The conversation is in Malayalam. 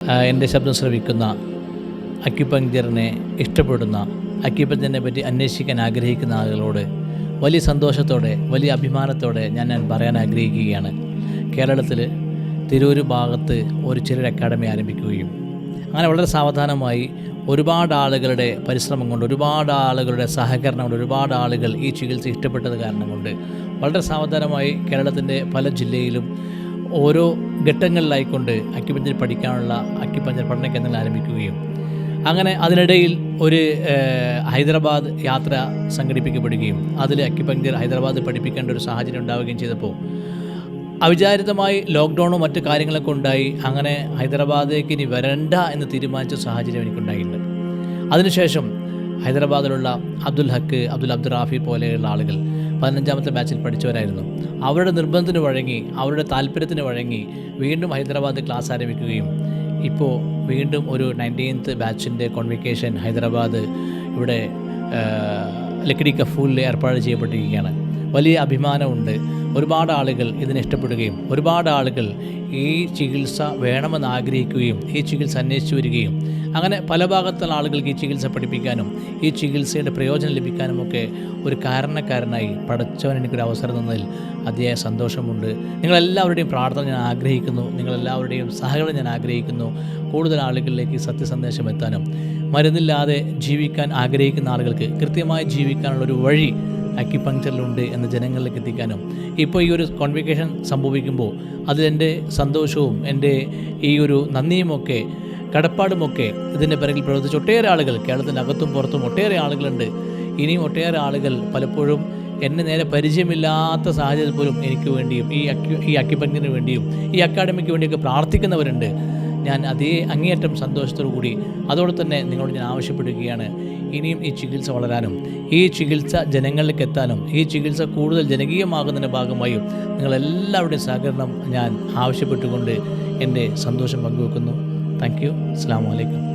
എൻ്റെ ശബ്ദം ശ്രവിക്കുന്ന അക്യുപങ്ക്ചറിനെ ഇഷ്ടപ്പെടുന്ന അക്യുപങ്ക്ചറിനെ പറ്റി അന്വേഷിക്കാൻ ആഗ്രഹിക്കുന്ന ആളുകളോട് വലിയ സന്തോഷത്തോടെ വലിയ അഭിമാനത്തോടെ ഞാൻ പറയാൻ ആഗ്രഹിക്കുകയാണ്. കേരളത്തിൽ തിരൂർ ഭാഗത്ത് ഒരു ചെറിയൊരു അക്കാഡമി ആരംഭിക്കുകയും അങ്ങനെ വളരെ സാവധാനമായി ഒരുപാട് ആളുകളുടെ പരിശ്രമം കൊണ്ട്, ഒരുപാട് ആളുകളുടെ സഹകരണം കൊണ്ട്, ഒരുപാട് ആളുകൾ ഈ ചികിത്സ ഇഷ്ടപ്പെട്ടത് കാരണം കൊണ്ട് വളരെ സാവധാനമായി കേരളത്തിൻ്റെ പല ജില്ലയിലും ഓരോ ഘട്ടങ്ങളിലായിക്കൊണ്ട് അക്യുപങ്ക്ചർ പഠിക്കാനുള്ള അക്യുപങ്ക്ചർ പഠന കേന്ദ്രങ്ങൾ ആരംഭിക്കുകയും അങ്ങനെ അതിനിടയിൽ ഒരു ഹൈദരാബാദ് യാത്ര സംഘടിപ്പിക്കപ്പെടുകയും അതിൽ അക്യുപങ്ക്ചർ ഹൈദരാബാദ് പഠിപ്പിക്കേണ്ട ഒരു സാഹചര്യം ഉണ്ടാവുകയും ചെയ്തപ്പോൾ അവിചാരിതമായി ലോക്ക്ഡൗണും മറ്റു കാര്യങ്ങളൊക്കെ ഉണ്ടായി. അങ്ങനെ ഹൈദരാബാദിലേക്ക് ഇനി വരണ്ട എന്ന് തീരുമാനിച്ച സാഹചര്യം എനിക്കുണ്ടായിട്ടുണ്ട്. അതിനുശേഷം ഹൈദരാബാദിലുള്ള അബ്ദുൽ ഹക്ക്, അബ്ദുൽ റാഫി പോലെയുള്ള ആളുകൾ 15ാമത്തെ ബാച്ചിൽ പഠിച്ചവരായിരുന്നു. അവരുടെ നിർബന്ധത്തിന് വഴങ്ങി, അവരുടെ താല്പര്യത്തിന് വഴങ്ങി വീണ്ടും ഹൈദരാബാദ് ക്ലാസ് ആരംഭിക്കുകയും ഇപ്പോൾ വീണ്ടും ഒരു 19th ബാച്ചിൻ്റെ കോൺവെക്കേഷൻ ഹൈദരാബാദ് ഇവിടെ ലക്കിടി കഫൂലിൽ ഏർപ്പാട് ചെയ്യപ്പെട്ടിരിക്കുകയാണ്. വലിയ അഭിമാനമുണ്ട്. ഒരുപാട് ആളുകൾ ഇതിനെ ഇഷ്ടപ്പെടുകയും ഒരുപാട് ആളുകൾ ഈ ചികിത്സ വേണമെന്ന് ആഗ്രഹിക്കുകയും ഈ ചികിത്സ അന്വേഷിച്ചു വരികയും അങ്ങനെ പല ഭാഗത്തുള്ള ആളുകൾക്ക് ഈ ചികിത്സ പഠിപ്പിക്കാനും ഈ ചികിത്സയുടെ പ്രയോജനം ലഭിക്കാനുമൊക്കെ ഒരു കാരണക്കാരനായി പടച്ചവൻ എനിക്കൊരു അവസരം തന്നതിൽ അതിയായ സന്തോഷമുണ്ട്. നിങ്ങളെല്ലാവരുടെയും പ്രാർത്ഥന ഞാൻ ആഗ്രഹിക്കുന്നു, നിങ്ങളെല്ലാവരുടെയും സഹകരണം ഞാൻ ആഗ്രഹിക്കുന്നു. കൂടുതൽ ആളുകളിലേക്ക് സത്യസന്ദേശം എത്താനും മരുന്നില്ലാതെ ജീവിക്കാൻ ആഗ്രഹിക്കുന്ന ആളുകൾക്ക് കൃത്യമായി ജീവിക്കാനുള്ളൊരു വഴി അക്യുപങ്ക്ചറിലുണ്ട് എന്ന് ജനങ്ങളിലേക്ക് എത്തിക്കാനും ഇപ്പോൾ ഈ ഒരു കോൺവെക്കേഷൻ സംഭവിക്കുമ്പോൾ അതിലെൻ്റെ സന്തോഷവും എൻ്റെ ഈ ഒരു നന്ദിയുമൊക്കെ കടപ്പാടുമൊക്കെ ഇതിൻ്റെ പിറകിൽ പ്രവർത്തിച്ച ഒട്ടേറെ ആളുകൾ കേരളത്തിൻ്റെ അകത്തും പുറത്തും ഒട്ടേറെ ആളുകളുണ്ട്. ഇനിയും ഒട്ടേറെ ആളുകൾ പലപ്പോഴും എന്നെ നേരെ പരിചയമില്ലാത്ത സാഹചര്യത്തിൽ പോലും എനിക്ക് വേണ്ടിയും ഈ അക്യുപങ്ക്ചറിന് വേണ്ടിയും ഈ അക്കാഡമിക്ക് വേണ്ടിയൊക്കെ പ്രാർത്ഥിക്കുന്നവരുണ്ട്. ഞാൻ അതേ അങ്ങേയറ്റം സന്തോഷത്തോടു കൂടി അതോടെ തന്നെ നിങ്ങളോട് ഞാൻ ആവശ്യപ്പെടുകയാണ്, ഇനിയും ഈ ചികിത്സ വളരാനും ഈ ചികിത്സ ജനങ്ങളിലേക്ക് എത്താനും ഈ ചികിത്സ കൂടുതൽ ജനകീയമാകുന്നതിൻ്റെ ഭാഗമായും നിങ്ങളെല്ലാവരുടെയും സഹകരണം ഞാൻ ആവശ്യപ്പെട്ടുകൊണ്ട് എൻ്റെ സന്തോഷം പങ്കുവെക്കുന്നു. Thank you. അസ്സലാമു അലൈക്കും.